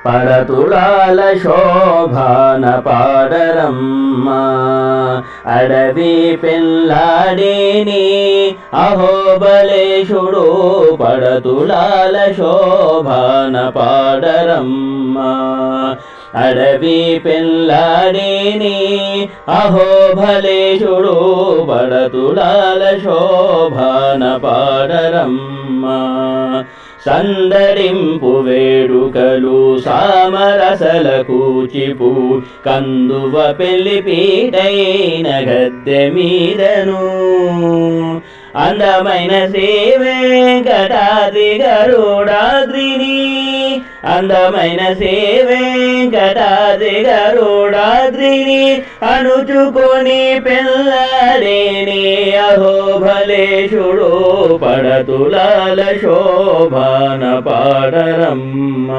పడతులాల శోభాన పాడరమ్మ అడవి పెళ్ళాడిని అహోబలేశుడు పడతులాల శోభాన పాడరమ్మ అడవి పెళ్ళాడిని అహోబలేశుడు పడతులాల శోభాన పాడరమ్మ సందడింపు వేడుకలు సామరసల కూచిపూ కందువ పెళ్లి పీటైన గద్దె మీదను అందమైన శ్రీ వెంకటాద్రి గరుడాద్రిని అందమైన శ్రీ వెంకటాద్రి గరుడాద్రిని అనుచుకొని పెళ్ళాడిని అహోబలేశుడు పడతులాల శోభాన పాడరమ్మ.